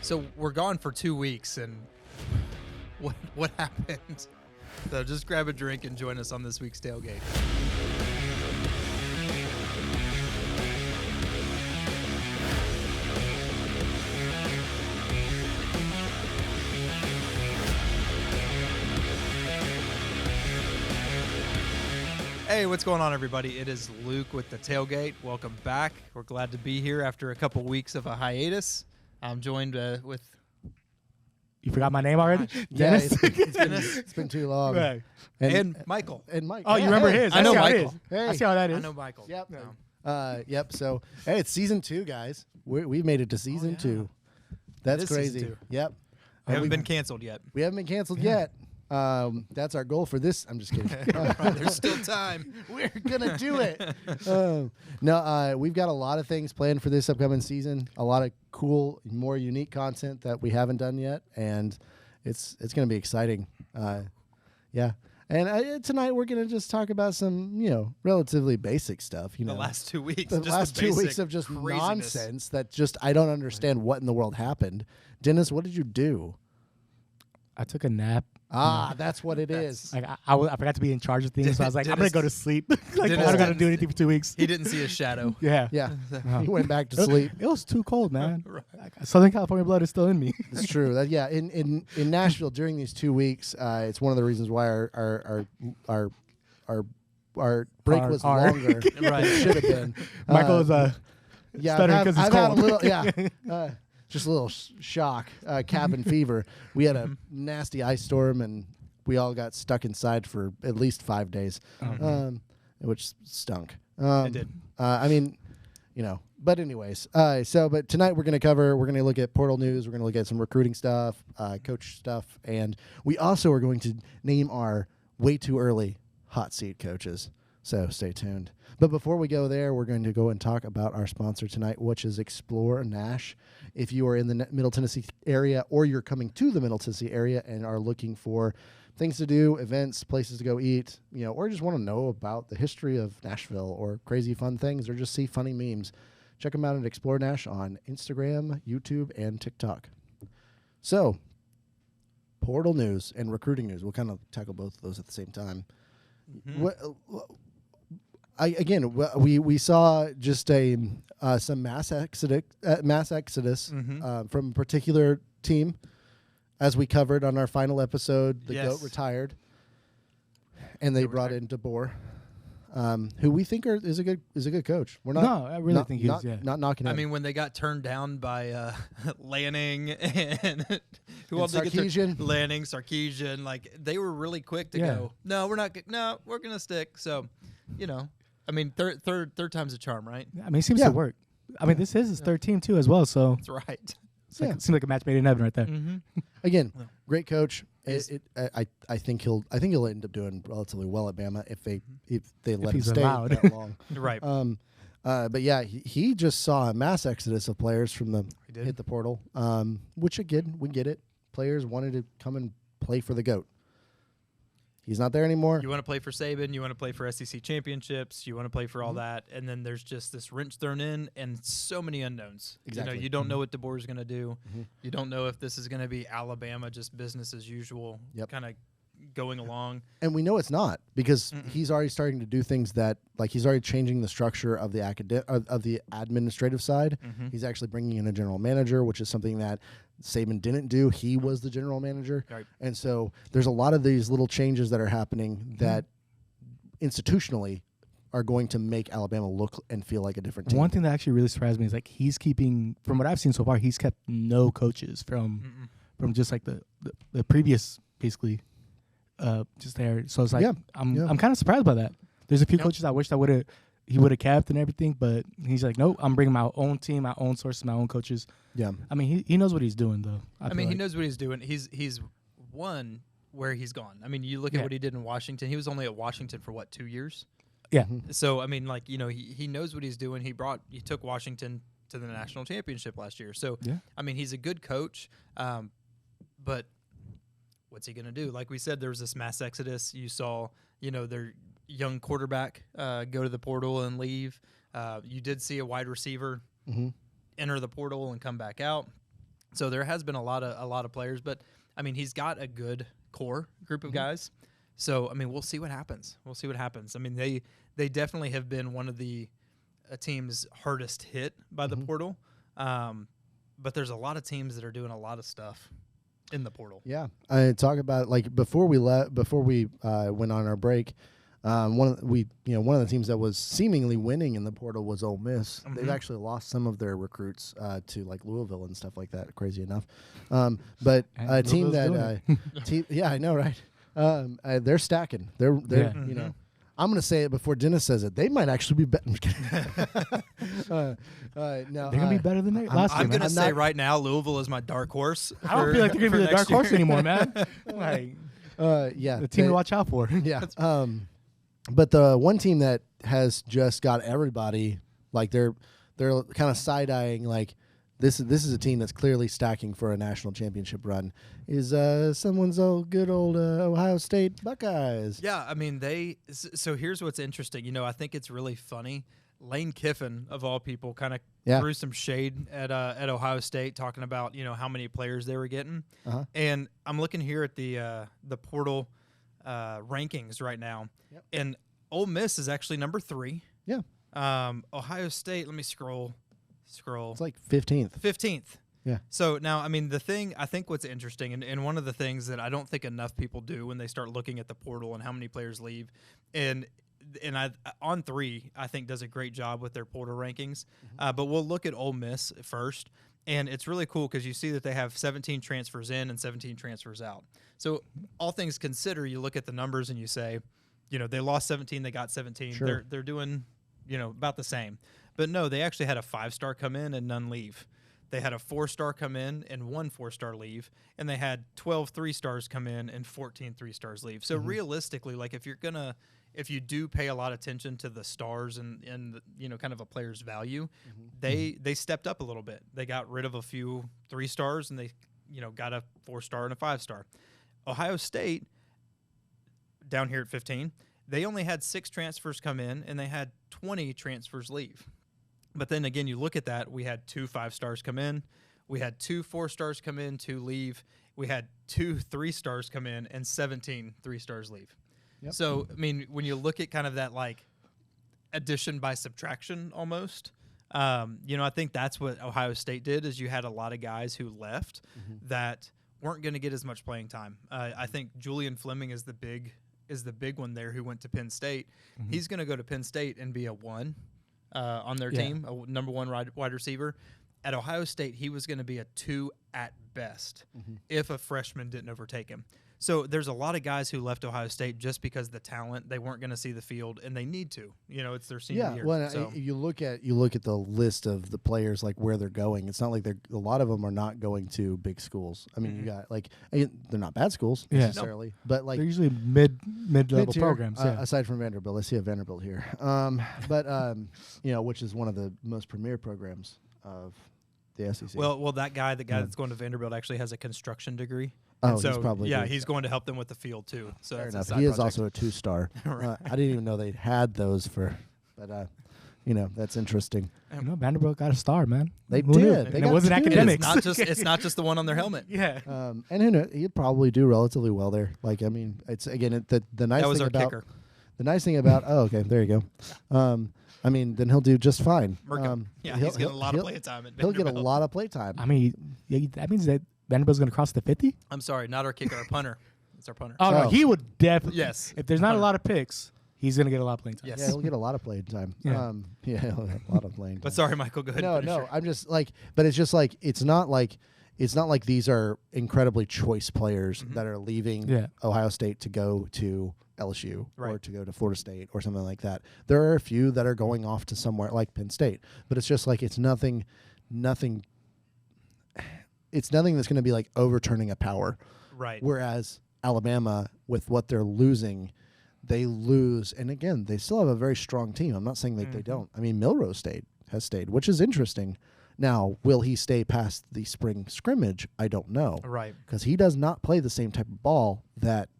So we're gone for 2 weeks, and what happened? So just grab a drink and join us on this week's Tailgate. Hey, what's going on, everybody? It is Luke with the Tailgate. Welcome back. We're glad to be here after a couple weeks of a hiatus. I'm joined with... You forgot my name already? Yeah, Dennis? it's been too long. Right. And Michael. And Mike. Oh, you remember his? I know see how it Michael. is. Hey. I see how that is. I know Michael. Yep. No. Yep. So, hey, it's season 2, guys. We've made it to season 2. That's It is season crazy. 2. Yep. We haven't been canceled yet. We haven't been canceled yet. That's our goal for this. I'm just kidding. There's still time. We're gonna do it. We've got a lot of things planned for this upcoming season. A lot of cool, more unique content that we haven't done yet, and it's gonna be exciting. Yeah. And tonight we're gonna just talk about some, relatively basic stuff. The last 2 weeks. The just last the 2 basic weeks of just craziness. nonsense that just I don't understand what in the world happened. Dennis, what did you do? I took a nap. That's what it is. Like I forgot to be in charge of things, so I was like, I'm going to go to sleep. Like, I Dennis don't got to do anything for 2 weeks. He didn't see a shadow. Yeah. Yeah. Oh. He went back to sleep. It was too cold, man. Right. Like, Southern California blood is still in me. It's true. In Nashville during these 2 weeks, it's one of the reasons why our break was longer than Right. it should have been. Michael was stuttering because it's I've had a cold. little, just a little shock, cabin fever. We had a nasty ice storm, and we all got stuck inside for at least 5 days, which stunk. It did. But anyways, but tonight we're going to look at portal news. We're going to look at some recruiting stuff, coach stuff, and we also are going to name our way too early hot seat coaches. So stay tuned. But before we go there, we're going to go and talk about our sponsor tonight, which is Explore Nash. If you are in the Middle Tennessee area, or you're coming to the Middle Tennessee area and are looking for things to do, events, places to go eat, or just want to know about the history of Nashville or crazy fun things, or just see funny memes, check them out at Explore Nash on Instagram, YouTube, and TikTok. So, portal news and recruiting news. We'll kind of tackle both of those at the same time. We saw just some mass exodus from a particular team, as we covered on our final episode. The GOAT retired, and they brought in DeBoer, who we think is a good coach. We're not. No, I really think he's not knocking him. I mean, when they got turned down by Lanning and who else? Sarkisian. Lanning, Sarkisian, like they were really quick to go. No, we're not. No, we're gonna stick. So, I mean, third time's a charm, right? I mean, it seems to work. I mean, this is his third team, too, as well. So That's right. it seems like a match made in heaven right there. Mm-hmm. Again, great coach. I think he'll end up doing relatively well at Bama if they let him stay that long. Right. But yeah, he just saw a mass exodus of players from hit the portal. Which again, we get it. Players wanted to come and play for the GOAT. He's not there anymore. You want to play for Saban. You want to play for SEC championships. You want to play for all that. And then there's just this wrench thrown in and so many unknowns. Exactly. You don't know what DeBoer is going to do. You don't know if this is going to be Alabama, just business as usual, kind of going along. And we know it's not, because he's already starting to do things that, like, he's already changing the structure of the administrative side. He's actually bringing in a general manager, which is something that Saban didn't do. He was the general manager. Right. And so there's a lot of these little changes that are happening that institutionally are going to make Alabama look and feel like a different team. One thing that actually really surprised me is, like, he's keeping, from what I've seen so far, he's kept no coaches from just like the previous, basically, just there. So it's like I'm kind of surprised by that. There's a few coaches I wish he would have kept and everything, but he's like, nope, I'm bringing my own team, my own sources, my own coaches. Yeah. I mean, he knows what he's doing, though. I mean, he knows what he's doing. He's won where he's gone. I mean, you look at what he did in Washington. He was only at Washington for, 2 years? Yeah. So, I mean, like, he knows what he's doing. He took Washington to the national championship last year. So, I mean, he's a good coach, but what's he going to do? Like we said, there was this mass exodus. You saw, their young quarterback go to the portal and leave. You did see a wide receiver enter the portal and come back out. So there has been a lot of players, but I mean, he's got a good core group of guys. So I mean, we'll see what happens. I mean, they definitely have been one of the teams hardest hit by the portal. But there's a lot of teams that are doing a lot of stuff in the portal. Yeah, I talk about like before we went on our break. One of the teams that was seemingly winning in the portal was Ole Miss. They've actually lost some of their recruits to like Louisville and stuff like that. Crazy enough, but a team that yeah, I know, right? They're stacking. They're you know. I'm going to say it before Dennis says it. They might actually be better. No, they're going to be better than they last year. I'm going to say right now, Louisville is my dark horse. I don't feel like they're going to be the dark horse anymore, man. Like, yeah, the team to watch out for. Yeah. But the one team that has just got everybody, like they're kind of side-eyeing, like this is a team that's clearly stacking for a national championship run, is someone's good old Ohio State Buckeyes. Yeah, I mean, so here's what's interesting. You know, I think it's really funny. Lane Kiffin, of all people, kind of threw some shade at Ohio State, talking about, you know, how many players they were getting. And I'm looking here at the portal rankings right now, and Ole Miss is actually number 3. Yeah. Ohio State, let me scroll. It's like 15th. Yeah. So now, I mean, I think what's interesting, and one of the things that I don't think enough people do when they start looking at the portal and how many players leave, and On3, I think, does a great job with their portal rankings. But we'll look at Ole Miss first, and it's really cool because you see that they have 17 transfers in and 17 transfers out. So all things considered, you look at the numbers and you say, you know, they lost 17, they got 17. Sure. They're doing, you know, about the same. But no, they actually had a 5-star come in and none leave. They had a 4-star come in and 1 4-star leave, and they had 12 3-stars come in and 14 3-stars leave. So realistically, like if you do pay a lot of attention to the stars and you know, kind of a player's value, they stepped up a little bit. They got rid of a few 3-stars and they, you know, got a 4-star and a 5-star. Ohio State, down here at 15, they only had 6 transfers come in and they had 20 transfers leave. But then again, you look at that, we had 2 5-stars come in, we had 2 4-stars come in, 2 leave, we had 2 3-stars come in, and 17 3-stars leave. Yep. So, I mean, when you look at kind of that like addition by subtraction almost, you know, I think that's what Ohio State did, is you had a lot of guys who left that weren't going to get as much playing time. I think Julian Fleming is the big one there, who went to Penn State. He's going to go to Penn State and be a 1 on their team, a number 1 wide receiver. At Ohio State, he was going to be a 2 at best if a freshman didn't overtake him. So there's a lot of guys who left Ohio State just because the talent, they weren't going to see the field, and they need to. You know, it's their senior year. Well, so. you look at the list of the players, like where they're going. It's not like a lot of them are not going to big schools. I mean, you got like they're not bad schools necessarily, but like they're usually mid-level programs. Aside from Vanderbilt, I see a Vanderbilt here, but you know, which is one of the most premier programs of the SEC. Well, that guy that's going to Vanderbilt actually has a construction degree. Oh, so, he's probably he's going to help them with the field too. So fair that's enough. He is also a 2-star. I didn't even know they had those but you know, that's interesting. You know, Vanderbilt got a star, man. They Who did. knew? They and got it wasn't 2. academics. It's not just the one on their helmet. Yeah. And who knows, he'd probably do relatively well there. Like, I mean, it's again the nice that was thing our about kicker. The nice thing about okay, there you go. I mean, then he'll do just fine. He's getting a lot of play time. He'll get a lot of play time. I mean, that means that Vanderbilt's going to cross the 50? I'm sorry, not our kicker, our punter. It's our punter. Oh, no, he would definitely. Yes. If there's not a lot of picks, he's going to get a lot of playing time. Yes. Yeah, he'll get a lot of playing time. Yeah. He'll have a lot of playing time. But sorry, Michael, go ahead. No, I'm just like, but it's just like, it's not like these are incredibly choice players that are leaving Ohio State to go to LSU or to go to Florida State or something like that. There are a few that are going off to somewhere like Penn State, but it's just like, it's nothing. It's nothing that's going to be like overturning a power. Right. Whereas Alabama, with what they're losing, they lose. And again, they still have a very strong team. I'm not saying that they don't. I mean, Milrose has stayed, which is interesting. Now, will he stay past the spring scrimmage? I don't know. Right. Because he does not play the same type of ball that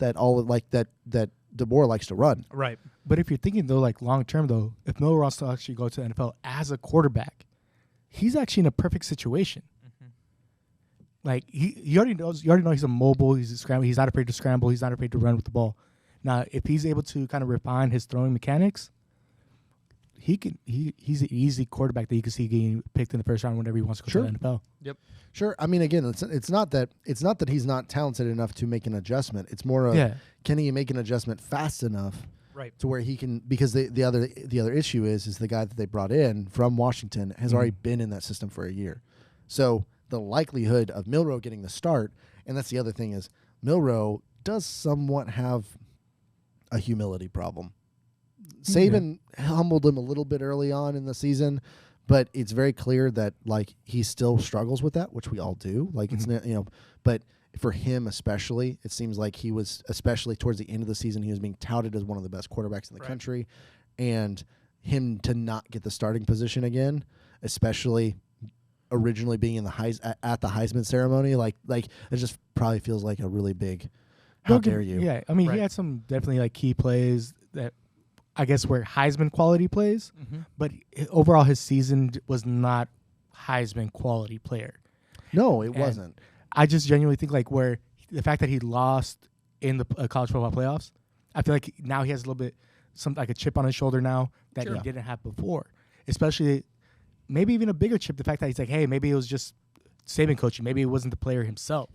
DeBoer likes to run. Right. But if you're thinking, though, like long term, though, if Milrose will actually go to the NFL as a quarterback, he's actually in a perfect situation. like you already know he's a mobile. He's a scramble. He's not afraid to scramble. He's not afraid to run with the ball. Now, if he's able to kind of refine his throwing mechanics, he's an easy quarterback that you can see getting picked in the first round whenever he wants to go to the NFL. Yep. Sure. I mean, again, it's not that he's not talented enough to make an adjustment. It's more of can he make an adjustment fast enough, right, to where he can, because the other issue is the guy that they brought in from Washington has already been in that system for a year, so the likelihood of Milroe getting the start, and that's the other thing, is Milroe does somewhat have a humility problem. Saban humbled him a little bit early on in the season, but it's very clear that like he still struggles with that, which we all do. Like it's but for him especially, it seems like he was, especially towards the end of the season, he was being touted as one of the best quarterbacks in the country, and him to not get the starting position again, especially originally being in the at the Heisman ceremony, like it just probably feels like a really big how dare you. Yeah, I mean he had some definitely like key plays that I guess were Heisman quality plays, but overall his season was not Heisman quality player. No, it wasn't. I just genuinely think like where the fact that he lost in the college football playoffs, I feel like now he has a little bit like a chip on his shoulder now that he didn't have before. Especially maybe even a bigger chip, the fact that he's like, hey, maybe it was just Saban coaching, maybe it wasn't the player himself.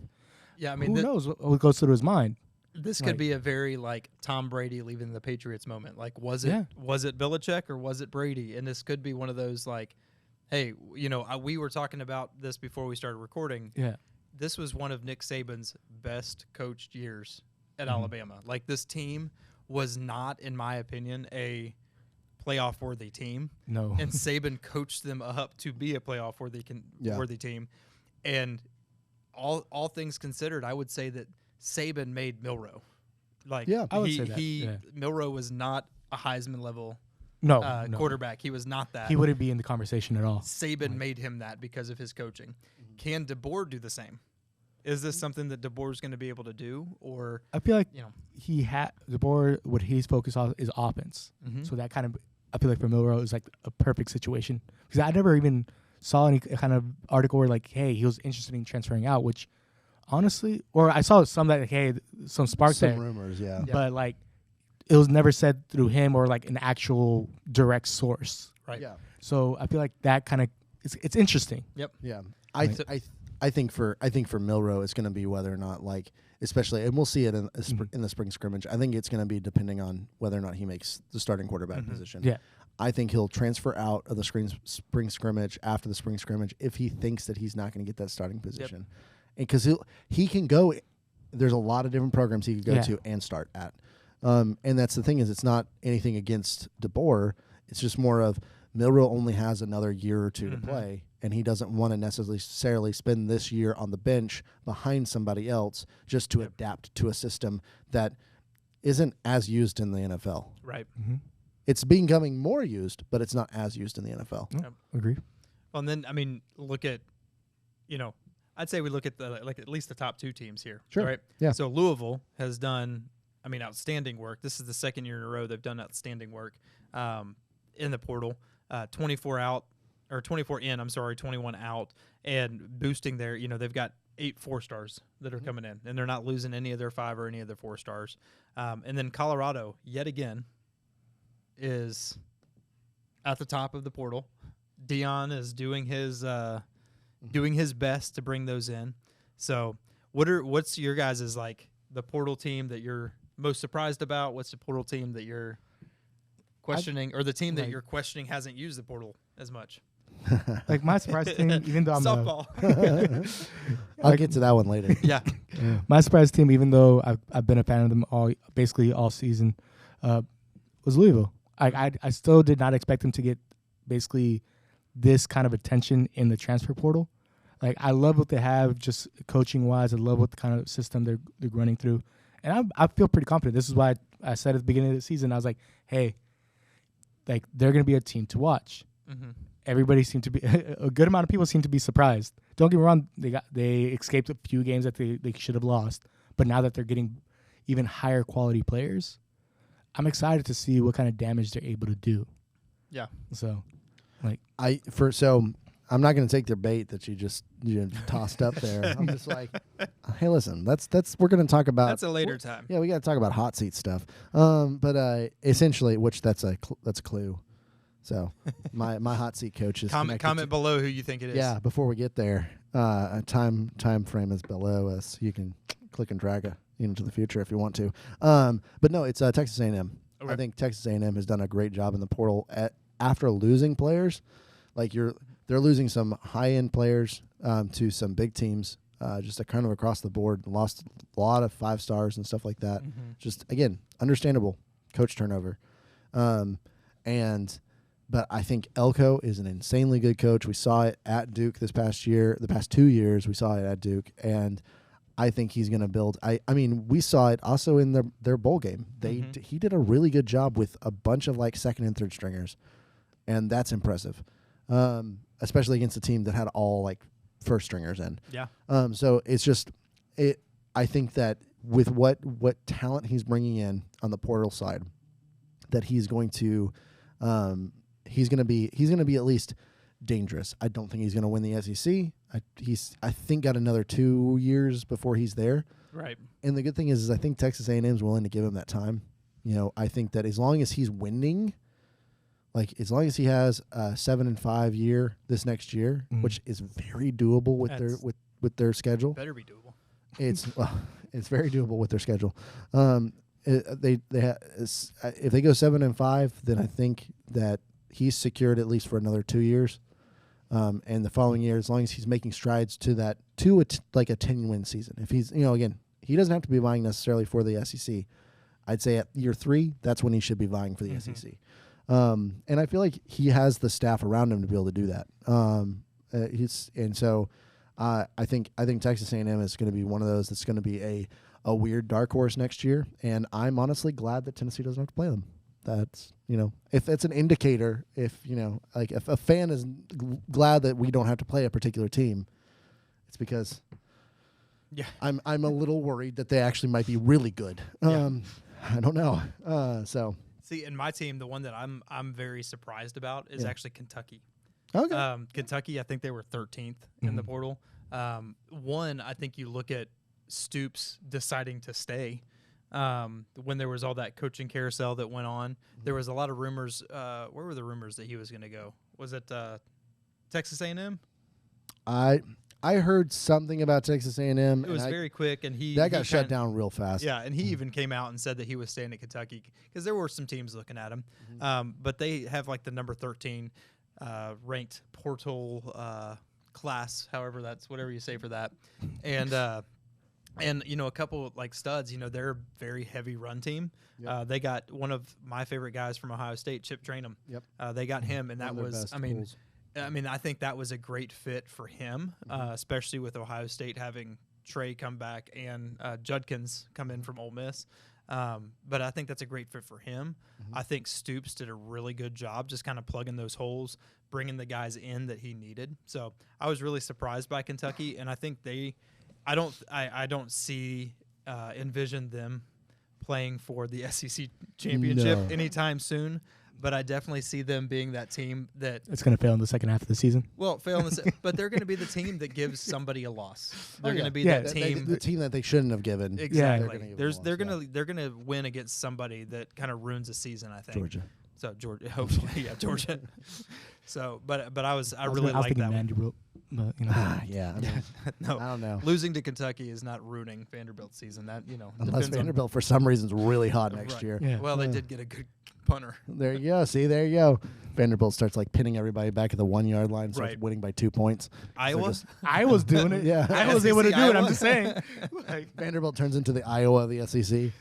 Yeah, I mean, who knows what goes through his mind. This could be a very like Tom Brady leaving the Patriots moment. Like, was it Belichick or was it Brady? And this could be one of those like, hey, we were talking about this before we started recording. Yeah, this was one of Nick Saban's best coached years at Alabama. Like, this team was not, in my opinion, a playoff worthy team. No, and Saban coached them up to be a playoff worthy team. And all things considered, I would say that Saban made Milroe. Like, I would say that. Milroe was not a Heisman level quarterback. He was not that. He wouldn't be in the conversation at all. Saban made him that because of his coaching. Can DeBoer do the same? Is this something that DeBoer's going to be able to do? Or I feel like he had DeBoer. What he's focused on is offense. So that kind of, I feel like for Milroe is like a perfect situation, because I never even saw any kind of article where like, hey, he was interested in transferring out, which honestly, or I saw some that, hey, some spark there. Some rumors, yeah. But like, it was never said through him or like an actual direct source. Right. Yeah. So I feel like that kind of it's interesting. Yep. Yeah. I think for Milroe, it's going to be whether or not, like, especially, and we'll see it in the spring scrimmage. I think it's going to be depending on whether or not he makes the starting quarterback position. Yeah. I think he'll transfer out of the spring scrimmage after the spring scrimmage if he thinks that he's not going to get that starting position. Yep. Because he can go. There's a lot of different programs he could go to and start at. And that's the thing, is it's not anything against DeBoer. It's just more of Milroe only has another year or two to play, and he doesn't want to necessarily spend this year on the bench behind somebody else just to adapt to a system that isn't as used in the NFL. Right. It's becoming more used, but it's not as used in the NFL. Yep. Agree. Well, and then, I mean, look at, I'd say we look at at least the top two teams here. Sure. Right? Yeah. So Louisville has done, outstanding work. This is the second year in a row they've done outstanding work in the portal. 24 in, 21 out, and boosting their, they've got 8 4-stars that are coming in, and they're not losing any of their 5 or any of their 4-stars. And then Colorado, yet again, is at the top of the portal. Dion is doing his best to bring those in. So what's your guys' like the portal team that you're most surprised about? What's the portal team that you're questioning, or the team that you're questioning hasn't used the portal as much? Like my surprise team, even though I'm softball. I'll get to that one later. Yeah. My surprise team, even though I've been a fan of them basically all season, was Louisville. I still did not expect them to get basically this kind of attention in the transfer portal. Like, I love what they have just coaching wise. I love what the kind of system they're running through, and I feel pretty confident. This is why I said at the beginning of the season, I was like, hey, like, they're going to be a team to watch. Everybody seemed to be a good amount of people seem to be surprised. Don't get me wrong, they escaped a few games that they should have lost, but now that they're getting even higher quality players, I'm excited to see what kind of damage they're able to do. Yeah. So, like, I'm not going to take their bait that you just tossed up there. I'm just like, hey, listen, we're going to talk about. That's a later time. Yeah, we got to talk about hot seat stuff. But essentially, which that's a clue. So my hot seat coach is comment below who you think it is. Yeah, before we get there, a time frame is below us. You can click and drag into the future if you want to. But no, it's Texas A&M. Okay. I think Texas A&M has done a great job in the portal after losing players. Like they're losing some high-end players to some big teams, just kind of across the board. Lost a lot of 5 stars and stuff like that. Mm-hmm. Just, again, understandable coach turnover. But I think Elko is an insanely good coach. We saw it at Duke this past year. The past 2 years, we saw it at Duke. And I think he's going to build. I mean, we saw it also in their bowl game. He did a really good job with a bunch of like second and third stringers. And that's impressive. Especially against a team that had all like first stringers in. Yeah. So it's just I think that with what talent he's bringing in on the portal side, that he's going to be at least dangerous. I don't think he's going to win the SEC. I think got another 2 years before he's there. Right. And the good thing is I think Texas A&M is willing to give him that time. You know, I think that as long as he's winning. Like, as long as he has a 7-5 year this next year, which is very doable with their schedule. Better be doable. It's very doable with their schedule. If they go 7-5, then I think that he's secured at least for another 2 years. And the following year, as long as he's making strides to a 10-win season. If he's, again, he doesn't have to be vying necessarily for the SEC. I'd say at year 3, that's when he should be vying for the SEC. And I feel like he has the staff around him to be able to do that. I think Texas A&M is going to be one of those that's going to be a weird dark horse next year. And I'm honestly glad that Tennessee doesn't have to play them. That's, if it's an indicator, if a fan is glad that we don't have to play a particular team, it's because I'm a little worried that they actually might be really good. I don't know. See, in my team, the one that I'm very surprised about is actually Kentucky. Okay. Kentucky, I think they were 13th in the portal. One, I think you look at Stoops deciding to stay. When there was all that coaching carousel that went on, there was a lot of rumors. Where were the rumors that he was going to go? Was it Texas A&M? I heard something about Texas A&M. It was very quick, and he got shut down real fast. Yeah, and he even came out and said that he was staying at Kentucky because there were some teams looking at him. But they have like the number 13 ranked portal class, whatever you say for that, and a couple like studs. They're a very heavy run team. Yep. They got one of my favorite guys from Ohio State, Chip Trainum. Yep. They got him, and that was I think that was a great fit for him, especially with Ohio State having Trey come back and Judkins come in from Ole Miss. But I think that's a great fit for him. I think Stoops did a really good job just kind of plugging those holes, bringing the guys in that he needed. So I was really surprised by Kentucky, and I think I don't envision them playing for the SEC championship anytime soon. But I definitely see them being that team that it's going to fail in the second half of the season. Well, but they're going to be the team that gives somebody a loss. They're going to be that team, the team that they shouldn't have given. Exactly. They're going to win against somebody that kind of ruins a season. I think Georgia, hopefully, Georgia. So, but I really like that Vanderbilt. But, no, I don't know. Losing to Kentucky is not ruining Vanderbilt's season. That unless Vanderbilt for some reason is really hot next year. Yeah. Well, they did get a good punter. There you go. See, there you go. Vanderbilt starts like pinning everybody back at the 1 yard line, starts winning by 2 points. Iowa, I was doing it. Yeah, I was able to do it. I'm just saying. Vanderbilt turns into the Iowa of the SEC,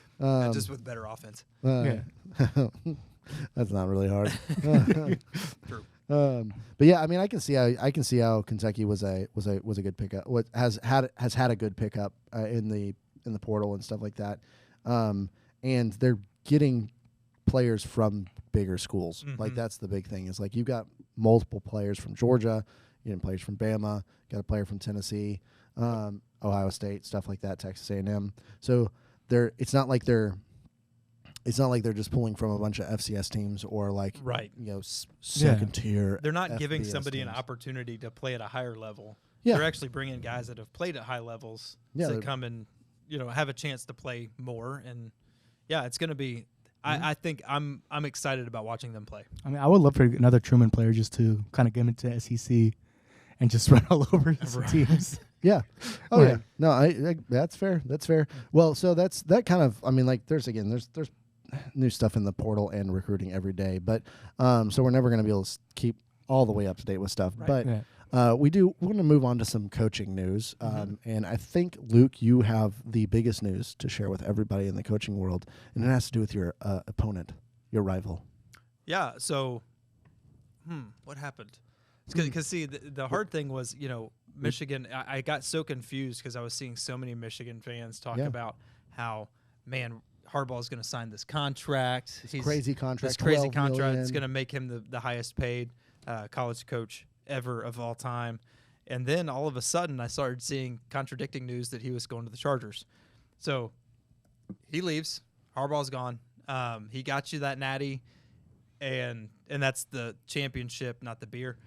just with better offense. That's not really hard. True. But yeah, I mean, I can see how Kentucky was a good pickup. What has had a good pickup in the portal and stuff like that. And they're getting players from bigger schools. Like that's the big thing. Is like you've got multiple players from Georgia, players from Bama, got a player from Tennessee, Ohio State, stuff like that, Texas A&M. So it's not like they're it's not like they're just pulling from a bunch of FCS teams or like second tier. They're not FBS giving somebody teams. an opportunity to play at a higher level. Yeah. They're actually bringing guys that have played at high levels to come and have a chance to play more. And it's going to be. I think I'm excited about watching them play. I mean, I would love for another Truman player just to kind of get into SEC and just run all over his teams. Yeah. Oh yeah. No, I that's fair. That's fair. Well, so that kind of, I mean, like there's new stuff in the portal and recruiting every day, but so we're never going to be able to keep all the way up to date with stuff. Right. But we want to move on to some coaching news. And I think, Luke, you have the biggest news to share with everybody in the coaching world, and it has to do with your opponent, your rival. Yeah. So, what happened? Because see, the hard thing was, Michigan. I got so confused because I was seeing so many Michigan fans talk about how, man, Harbaugh is going to sign this contract. Crazy contract. This crazy contract is going to make him the highest paid college coach ever of all time. And then all of a sudden I started seeing contradicting news that he was going to the Chargers. So he leaves. Harbaugh's gone. He got you that natty, and that's the championship, not the beer.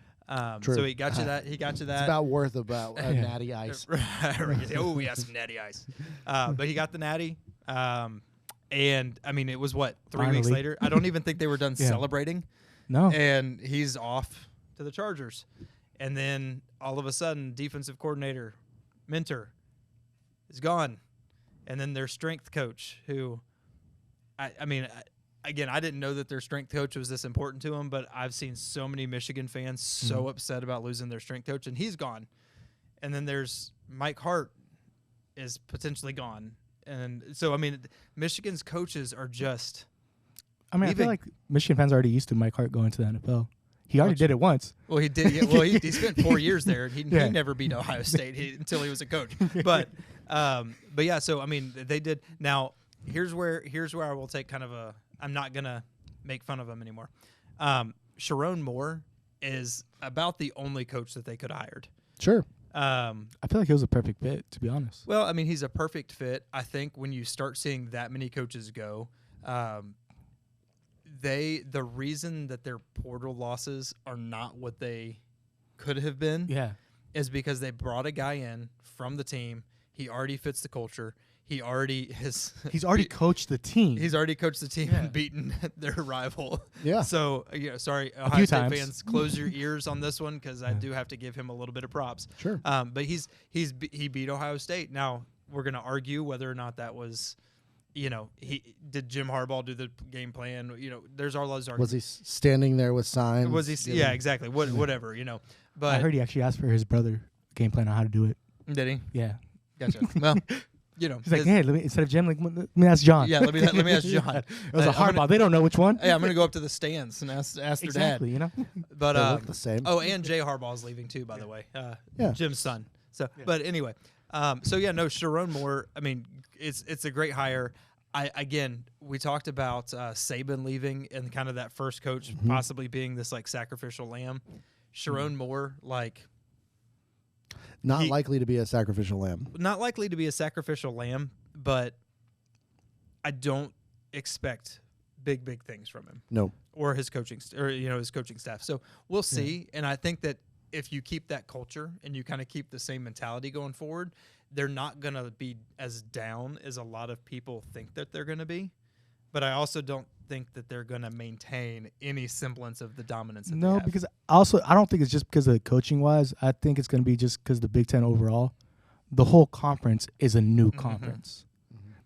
True. So he got you that. It's about worth about natty ice. Oh, yeah, some natty ice. But he got the natty. And I mean, it was 3 weeks later. I don't even think they were done celebrating. No. And he's off to the Chargers. And then all of a sudden, defensive coordinator, Minter, is gone. And then their strength coach, who, I mean, again, I didn't know that their strength coach was this important to him, but I've seen so many Michigan fans so upset about losing their strength coach, and he's gone. And then there's Mike Hart is potentially gone. And so, I mean, Michigan's coaches are just I mean, I feel like Michigan fans are already used to Mike Hart going to the NFL. He already did it once. Well, he did. Yeah, well, he spent 4 years there. He never beat Ohio State until he was a coach. But yeah. So I mean, they did. Now here's where I will take kind of a. I'm not gonna make fun of him anymore. Sharon Moore is about the only coach that they could have hired. Sure. I feel like he was a perfect fit, to be honest. Well, I mean, he's a perfect fit. I think when you start seeing that many coaches go, the reason that their portal losses are not what they could have been is because they brought a guy in from the team. He already fits the culture. He already has. He's already coached the team. He's already coached the team and beaten their rival. Yeah. So, sorry, Ohio State fans, close your ears on this one because I do have to give him a little bit of props. Sure. But he beat Ohio State. Now we're going to argue whether or not that was, did Jim Harbaugh do the game plan? There's all those arguments. Was he standing there with signs? Was he? Yeah, exactly. Whatever. But I heard he actually asked for his brother game plan on how to do it. Did he? Yeah. Gotcha. Well. He's like, hey, instead of Jim, let me ask John. Yeah, let me ask John. It was a Harbaugh. They don't know which one. Yeah, I'm gonna go up to the stands and ask their dad. But they look the same. Oh, and Jay Harbaugh's leaving too, by the way. Jim's son. So, but anyway, Sharon Moore. I mean, it's a great hire. We talked about Saban leaving and kind of that first coach possibly being this like sacrificial lamb. Sharon Moore, like. Not likely to be a sacrificial lamb. Not likely to be a sacrificial lamb, but I don't expect big things from him. No. Or his coaching his coaching staff. So we'll see. And I think that if you keep that culture and you kind of keep the same mentality going forward, they're not going to be as down as a lot of people think that they're going to be. But I also don't think that they're going to maintain any semblance of the dominance that they have. Because I don't think it's just because of coaching wise. I think it's going to be just because the Big Ten overall, the whole conference is a new conference.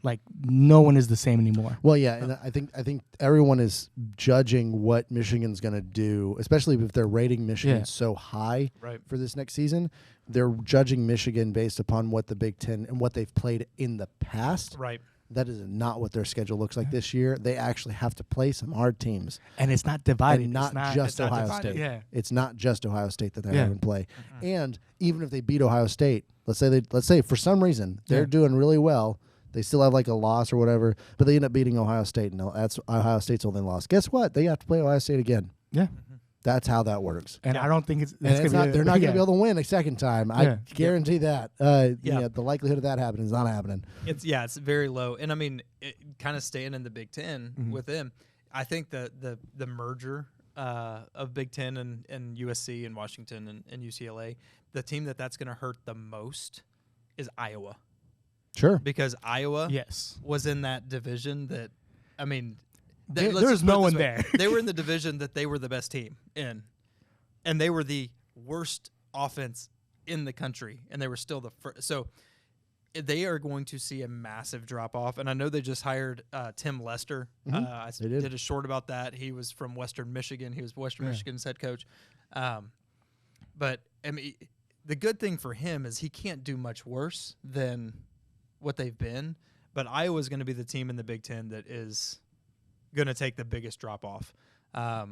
Like no one is the same anymore. Well, yeah, and I think everyone is judging what Michigan's going to do, especially if they're rating Michigan so high for this next season. They're judging Michigan based upon what the Big Ten and what they've played in the past. Right. That is not what their schedule looks like this year. They actually have to play some hard teams. And it's not divided. And not just Ohio State. Yeah. It's not just Ohio State that they're having to play. And even if they beat Ohio State, let's say for some reason they're doing really well, they still have like a loss or whatever, but they end up beating Ohio State, and that's Ohio State's only loss. Guess what? They have to play Ohio State again. Yeah. That's how that works. And I don't think they're not going to be able to win a second time. I guarantee that. The likelihood of that happening is not happening. It's very low. And I mean, kind of staying in the Big Ten with them. I think the merger of Big Ten and USC and Washington and UCLA, the team that's going to hurt the most is Iowa. Sure. Because Iowa was in that division that, I mean, there's no one there. They were in the division that they were the best team in, and they were the worst offense in the country, and they were still the first. So they are going to see a massive drop-off, and I know they just hired Tim Lester. I did a short about that. He was from Western Michigan. He was Western Michigan's head coach. But, I mean, the good thing for him is he can't do much worse than what they've been, but Iowa's going to be the team in the Big Ten that is going to take the biggest drop-off. Got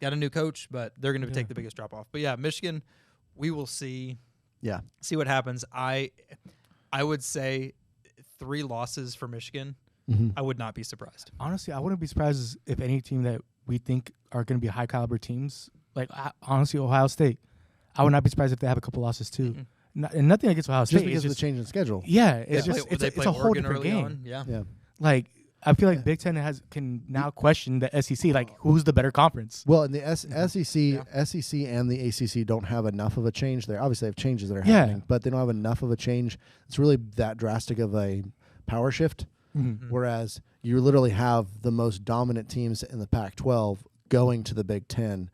a new coach, but they're going to take the biggest drop-off. But, yeah, Michigan, we will see. Yeah. See what happens. I would say 3 losses for Michigan. I would not be surprised. Honestly, I wouldn't be surprised if any team that we think are going to be high-caliber teams, like, honestly, Ohio State, I would not be surprised if they have a couple losses too. And nothing against Ohio State. Just because of the change in schedule. Yeah. It's a whole Oregon different game. Yeah. Like, I feel like Big Ten can now question the SEC, like, who's the better conference? Well, and the SEC and the ACC don't have enough of a change there. Obviously, they have changes that are happening, but they don't have enough of a change. It's really that drastic of a power shift, whereas you literally have the most dominant teams in the Pac-12 going to the Big Ten.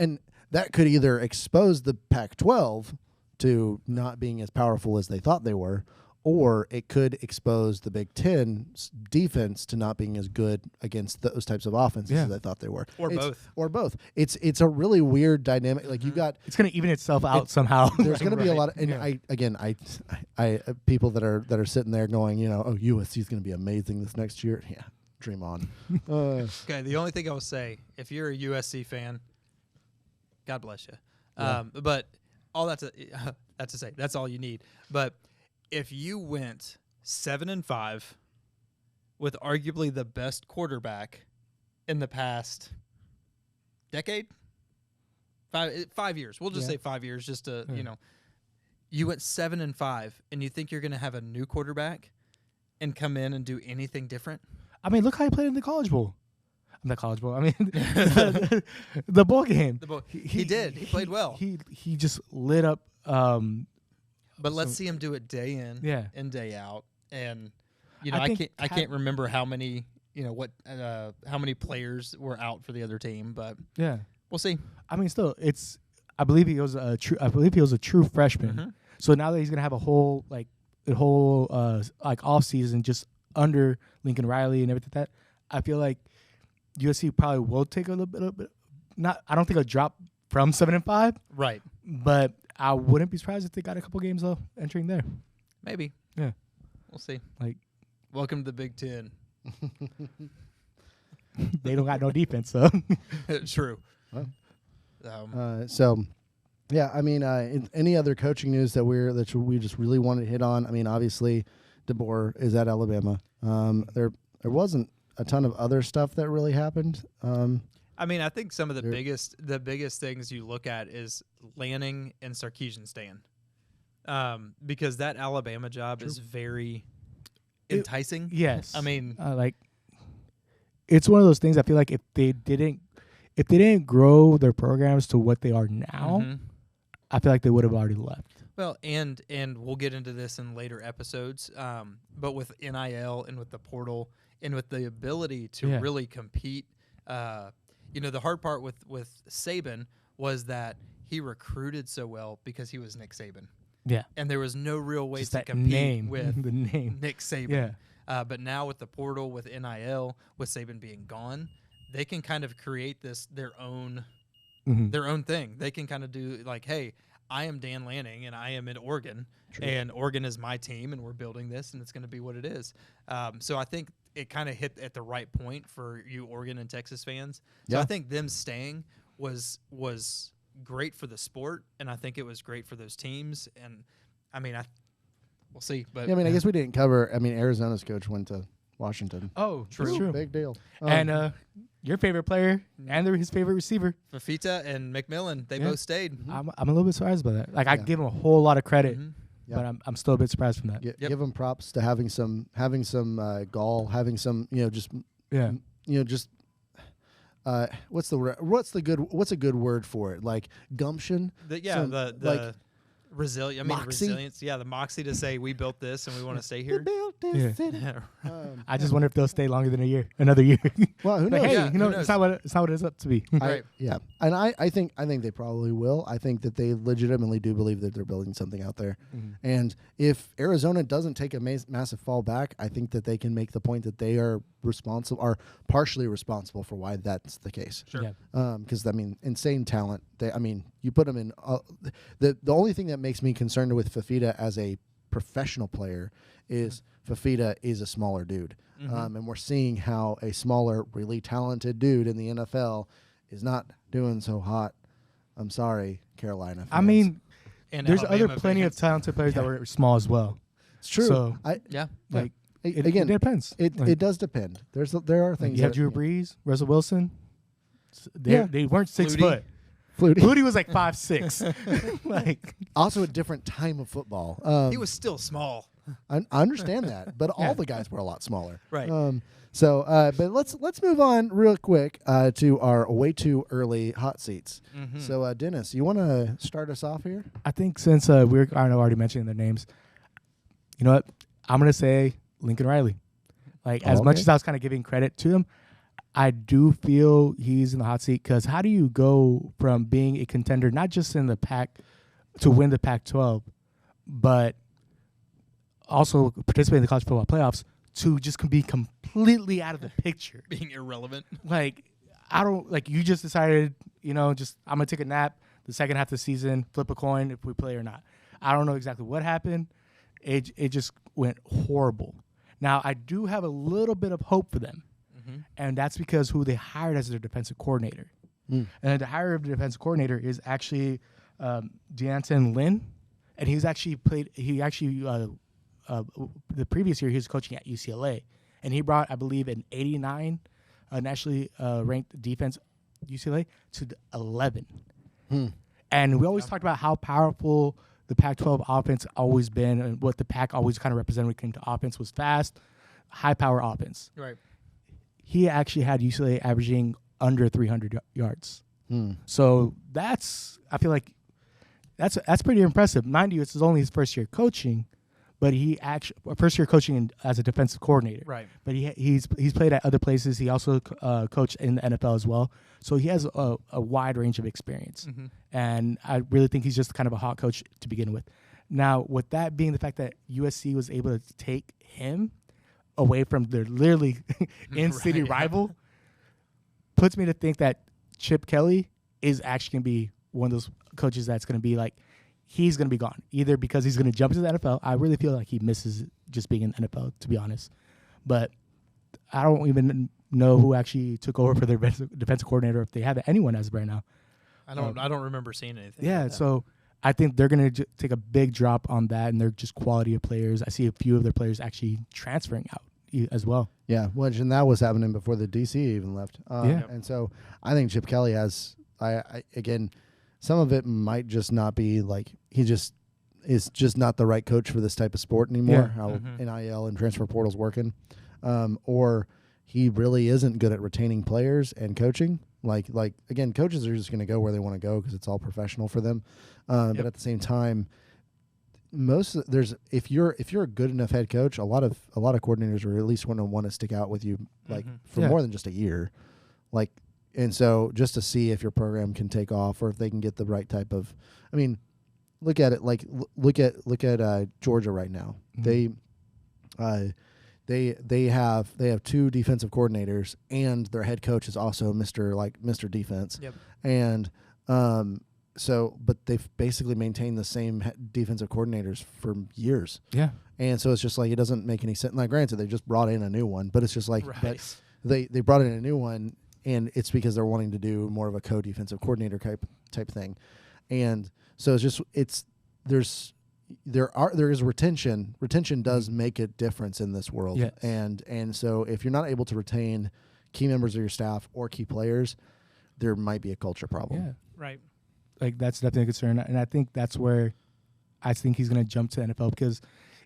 And that could either expose the Pac-12 to not being as powerful as they thought they were, or it could expose the Big Ten's defense to not being as good against those types of offenses as they thought they were. Or both. It's a really weird dynamic. Like you got, it's going to even itself out somehow. There's going to be a lot of, and I people that are sitting there going, oh, USC is going to be amazing this next year. Yeah, dream on. Okay, the only thing I will say, if you're a USC fan, God bless you. But all that's to say, that's all you need. But if you went 7-5 with arguably the best quarterback in the past decade, 5 years, we'll just say 5 years, just to you went 7-5, and you think you're going to have a new quarterback and come in and do anything different? I mean, look how he played in the College Bowl. Not College Bowl. I mean, the bowl game. He did. He played well. He just lit up. But let's see him do it day in and day out. And I can't remember how many how many players were out for the other team, but we'll see. I mean, still, I believe he was a true freshman. So now that he's gonna have a whole off season just under Lincoln Riley and everything that, I feel like USC probably will take a little bit. I don't think a drop from 7-5. Right. But I wouldn't be surprised if they got a couple games though entering there. Maybe. Yeah. We'll see. Like, welcome to the Big Ten. They don't got no defense, so. True. Yeah, I mean, any other coaching news that we just really wanted to hit on? I mean, obviously, DeBoer is at Alabama. There wasn't a ton of other stuff that really happened. I mean, I think some of the biggest things you look at is Lanning and Sarkisian Stan, because that Alabama job is very enticing. Yes, I mean, it's one of those things. I feel like if they didn't grow their programs to what they are now, I feel like they would have already left. Well, and we'll get into this in later episodes, but with NIL and with the portal and with the ability to really compete. The hard part with Saban was that he recruited so well because he was Nick Saban. Yeah. And there was no real way to compete with the name Nick Saban. Yeah. But now with the portal, with NIL, with Saban being gone, they can kind of create their own thing. They can kind of do like, hey, I am Dan Lanning and I am in Oregon. True. And Oregon is my team and we're building this and it's going to be what it is. So I think it kind of hit at the right point for you Oregon and Texas fans. So I think them staying was great for the sport, and I think it was great for those teams. And I mean, we'll see. But I guess we didn't cover. I mean, Arizona's coach went to Washington. Oh, true. Big deal. And your favorite player and his favorite receiver, Fafita and McMillan, they both stayed. I'm a little bit surprised by that. Like I give him a whole lot of credit but I'm still a bit surprised from that. Give them props to having some gall, having some just what's a good word for it, like gumption. Resilience. Yeah, the moxie to say we built this and we want to stay here. I just wonder if they'll stay longer than another year. Well, who knows? Hey, it's not what it's up to be. Right. And I think they probably will. I think that they legitimately do believe that they're building something out there. Mm-hmm. And if Arizona doesn't take a massive fall back, I think that they can make the point that they are partially responsible for why that's the case. Sure. Because insane talent. You put them in. The only thing that makes me concerned with Fafita as a professional player is Fafita is a smaller dude. Mm-hmm. And we're seeing how a smaller, really talented dude in the NFL is not doing so hot. I'm sorry, Carolina fans. There's plenty of talented players that were small as well. It's true. So, it depends. It does depend. There are things. You have Drew Brees, Russell Wilson. They weren't 6 foot. Flutie was like 5'6". Also a different time of football. He was still small. I understand that, but all the guys were a lot smaller. Right. But let's move on real quick to our way too early hot seats. Mm-hmm. So, Dennis, you want to start us off here? I think since we're already mentioning their names, you know what? I'm gonna say Lincoln Riley. As much as I was kind of giving credit to him, I do feel he's in the hot seat because how do you go from being a contender, not just in the Pac, to win the Pac-12, but also participate in the college football playoffs, to just be completely out of the picture, being irrelevant? You just decided, I'm gonna take a nap the second half of the season, flip a coin if we play or not. I don't know exactly what happened. It just went horrible. Now I do have a little bit of hope for them. And that's because who they hired as their defensive coordinator. And the hire of the defensive coordinator is actually Deanton Lynn. And the previous year he was coaching at UCLA. And he brought, I believe, an 89 nationally ranked defense UCLA to 11. And we always talked about how powerful the Pac-12 offense always been, and what the Pac always kind of represented when it came to offense was fast, high-power offense. Right. He actually had UCLA averaging under 300 yards. So I feel like that's pretty impressive. Mind you, it's only his first year coaching, but first year coaching as a defensive coordinator. Right. But he's played at other places. He also coached in the NFL as well. So he has a wide range of experience. Mm-hmm. And I really think he's just kind of a hot coach to begin with. Now, with that being the fact that USC was able to take him away from their literally in-city rival, puts me to think that Chip Kelly is actually going to be one of those coaches that's going to be he's going to be gone, either because he's going to jump into the NFL. I really feel like he misses just being in the NFL, to be honest. But I don't even know who actually took over for their defensive coordinator, if they have anyone as of right now. I don't remember seeing anything. Yeah, so I think they're going to take a big drop on that, and they're just quality of players. I see a few of their players actually transferring out as well. Yeah, and that was happening before the DC even left. And so I think Chip Kelly has, again, some of it might just not be he just is just not the right coach for this type of sport anymore. How NIL and transfer portal's working, or he really isn't good at retaining players and coaching. Again, coaches are just going to go where they want to go because it's all professional for them. But at the same time, if you're a good enough head coach, a lot of coordinators are at least going to want to stick out with you for more than just a year, and so just to see if your program can take off or if they can get the right type of. I mean, look at it look at Georgia right now. Mm-hmm. They have two defensive coordinators, and their head coach is also Mr. Defense. Yep. And but they've basically maintained the same defensive coordinators for years. Yeah. And so it's just it doesn't make any sense. Granted, they just brought in a new one, but it's just they brought in a new one, and it's because they're wanting to do more of a co-defensive coordinator type thing. And so there is retention. Retention does make a difference in this world. Yes. And so if you're not able to retain key members of your staff or key players, there might be a culture problem. Yeah. Right. That's definitely a concern. And I think that's where I think he's going to jump to the NFL because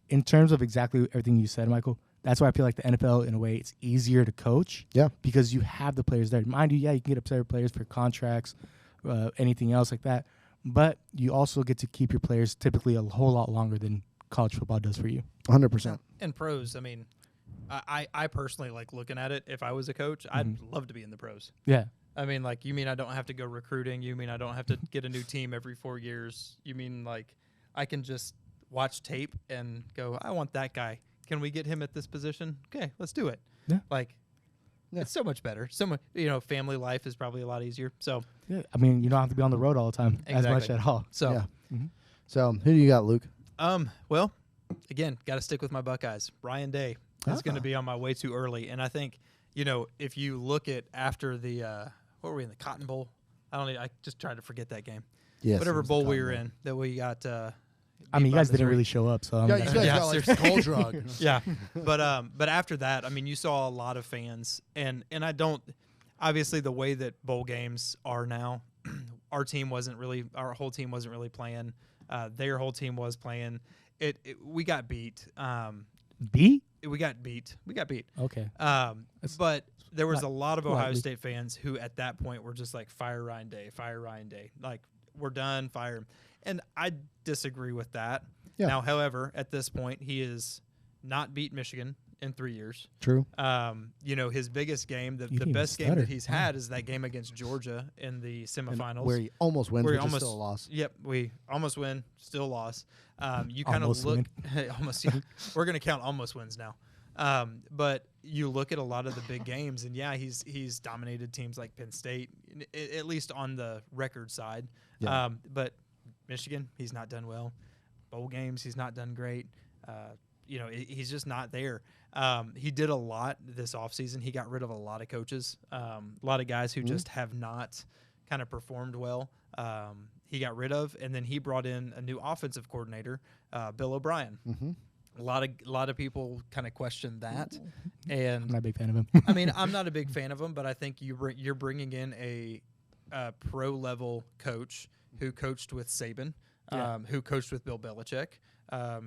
in terms of exactly everything you said, Michael, that's why I feel like the NFL, in a way, it's easier to coach. Yeah. Because you have the players there. Mind you, yeah, you can get upset with players for contracts, anything else like that. But you also get to keep your players typically a whole lot longer than college football does for you. 100%. And pros, I mean, I personally like looking at it. If I was a coach, I'd love to be in the pros. Yeah. I mean, like, you mean I don't have to go recruiting? You mean I don't have to get a new team every 4 years? You mean, like, I can just watch tape and go, I want that guy. Can we get him at this position? Okay, let's do it. Yeah. Like, it's so much better. So much, family life is probably a lot easier. So, yeah, I mean, you don't have to be on the road all the time as much at all. So, yeah. So, who do you got, Luke? Well, again, got to stick with my Buckeyes. Ryan Day is going to be on my way too early. And I think, if you look at after the, what were we in, the Cotton Bowl? I just tried to forget that game. Yes, whatever bowl we were in that we got. I mean, you guys didn't really show up, so you guys got like skull drug. Yeah, but after that, I mean, you saw a lot of fans, and I don't. Obviously, the way that bowl games are now, our whole team wasn't really playing. Their whole team was playing. We got beat. Beat? We got beat. Okay. But there was a lot of Ohio State fans who, at that point, were just like, "Fire Ryan Day, fire Ryan Day." Like, we're done, fire him. And I disagree with that. Yeah. Now, however, at this point, he has not beat Michigan in 3 years. True. His biggest game, the best game that he's had is that game against Georgia in the semifinals. Where he almost wins, which is still a loss. Yep, we almost win, still loss. You kind of look almost. Yeah, we're going to count almost wins now. But you look at a lot of the big games, and yeah, he's dominated teams like Penn State, at least on the record side. Yeah. But Michigan, he's not done well. Bowl games, he's not done great. He's just not there. He did a lot this offseason. He got rid of a lot of coaches, a lot of guys who just have not kind of performed well. He got rid of, and then he brought in a new offensive coordinator, Bill O'Brien. Mm-hmm. A lot of people kind of question that, and I'm not a big fan of him. I mean, I'm not a big fan of him, but I think you're bringing in a pro level coach who coached with Saban, who coached with Bill Belichick,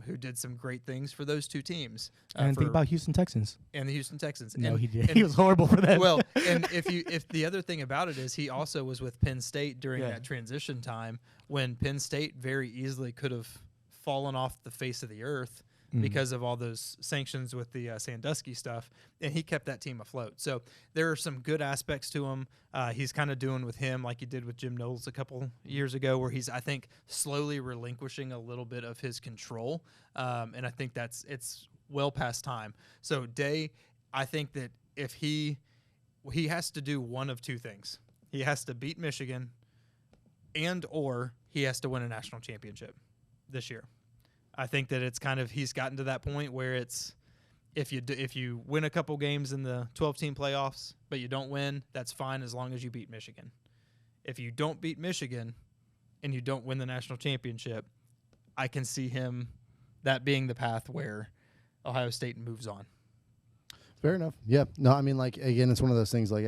who did some great things for those two teams. And think about Houston Texans. And the Houston Texans. No, he did. He was horrible for that. Well, and if the other thing about it is he also was with Penn State during that transition time when Penn State very easily could have fallen off the face of the earth because of all those sanctions with the Sandusky stuff, and he kept that team afloat. So there are some good aspects to him. He's kind of doing with him like he did with Jim Knowles a couple years ago, where he's, I think, slowly relinquishing a little bit of his control, and I think it's well past time. So Day, I think that if he has to do one of two things. He has to beat Michigan or he has to win a national championship this year. I think that it's kind of, he's gotten to that point where it's, if you win a couple games in the 12-team playoffs, but you don't win, that's fine as long as you beat Michigan. If you don't beat Michigan and you don't win the national championship, I can see that being the path where Ohio State moves on. Fair enough. Yeah. No, I mean, like, again, it's one of those things. Like,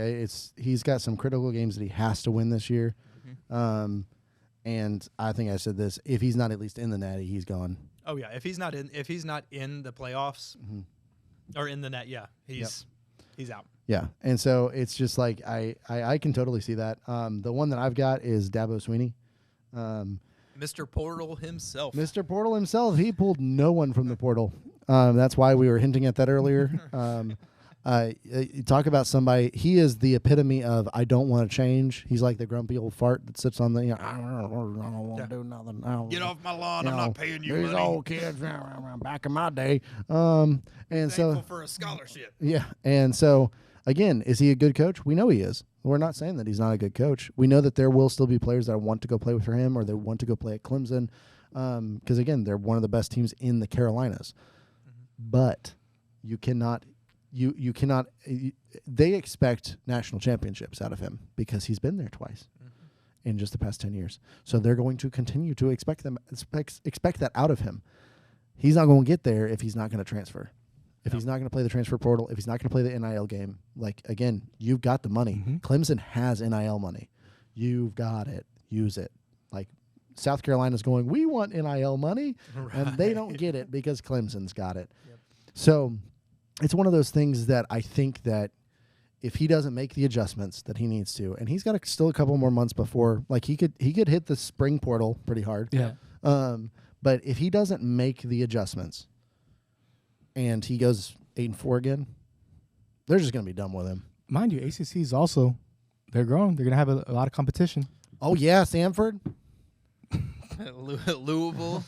he's got some critical games that he has to win this year. Mm-hmm. And I think I said this: if he's not at least in the Natty, he's gone. Oh yeah, if he's not in the playoffs or in the net, he's out. Yeah, and so it's just like I can totally see that. The one that I've got is Dabo Swinney, Mr. Portal himself. Mr. Portal himself. He pulled no one from the portal. That's why we were hinting at that earlier. You talk about somebody. He is the epitome of I don't want to change. He's like the grumpy old fart that sits on the. I don't want to do nothing. Get off my lawn! I'm not paying you these money. Old kids back in my day. And thankful for a scholarship. Yeah, and so again, is he a good coach? We know he is. We're not saying that he's not a good coach. We know that there will still be players that want to go play for him or they want to go play at Clemson, because again, they're one of the best teams in the Carolinas. Mm-hmm. But you cannot. You cannot. They expect national championships out of him because he's been there twice in just the past 10 years. So they're going to continue to expect that out of him. He's not going to get there if he's not going to transfer. If he's not going to play the transfer portal, if he's not going to play the NIL game, like, again, you've got the money. Mm-hmm. Clemson has NIL money. You've got it. Use it. Like, South Carolina's going, we want NIL money, and they don't get it because Clemson's got it. Yep. So it's one of those things that I think that if he doesn't make the adjustments that he needs to, and he's got still a couple more months before, like he could hit the spring portal pretty hard. Yeah. But if he doesn't make the adjustments and he goes 8-4 again, they're just going to be done with him. Mind you, ACC's also, they're growing. They're going to have a lot of competition. Oh, yeah, Stanford. Louisville,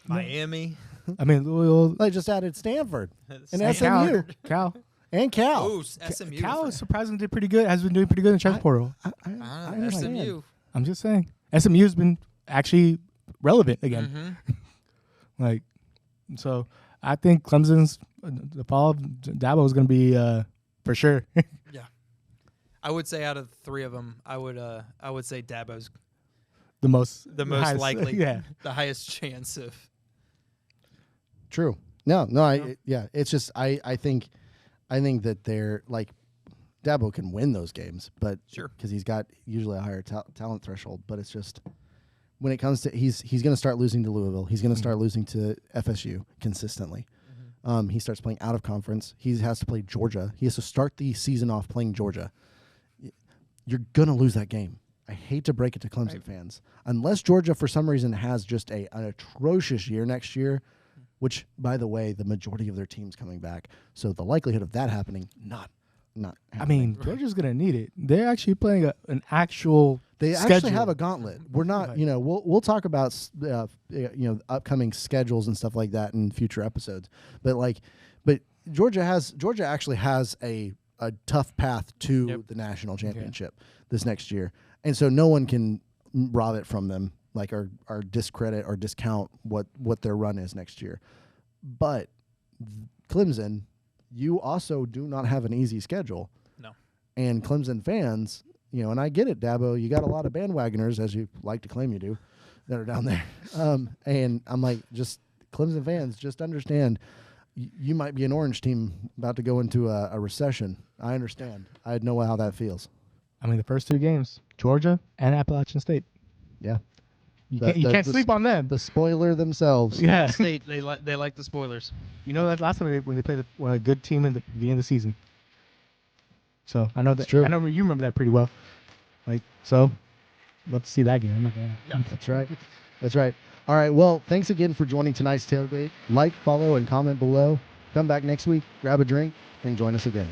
Miami. I mean, Louisville. They just added Stanford and SMU. Cal. And Cal. Oh, SMU. Cal surprisingly did pretty good. Has been doing pretty good in the transfer portal. I SMU. I'm just saying. SMU's been actually relevant again. Mm-hmm. So I think Clemson's the fall of Dabo is going to be for sure. Yeah, I would say out of the three of them, I would say Dabo's the most highest, likely, the highest chance of. True. No. It's just I think that they're like Dabo can win those games, but sure, because he's got usually a higher talent threshold. But it's just when it comes to he's going to start losing to Louisville. He's going to start losing to FSU consistently. Mm-hmm. He starts playing out of conference. He has to play Georgia. He has to start the season off playing Georgia. You're going to lose that game. I hate to break it to Clemson fans. Unless Georgia, for some reason, has just an atrocious year next year, which, by the way, the majority of their team's coming back. So the likelihood of that happening, not happening. I mean, Georgia's going to need it. They're actually playing an actual schedule. Actually have a gauntlet. We're not, we'll talk about, upcoming schedules and stuff like that in future episodes. But Georgia actually has a tough path to the national championship this next year. And so no one can rob it from them, or discredit or discount what their run is next year. But Clemson, you also do not have an easy schedule. No. And Clemson fans, and I get it, Dabo, you got a lot of bandwagoners, as you like to claim you do, that are down there. And I'm like, just Clemson fans, just understand you might be an orange team about to go into a recession. I understand. I know how that feels. I mean, the first two games, Georgia and Appalachian State. Yeah. You can't sleep on them. The spoiler themselves. Yeah. State, they like the spoilers. You know that last time when they played a good team at the beginning of the season. So I know that. True. I know you remember that pretty well. So let's see that game. Yeah, that's right. That's right. All right. Well, thanks again for joining tonight's Tailgate. Like, follow, and comment below. Come back next week, grab a drink, and join us again.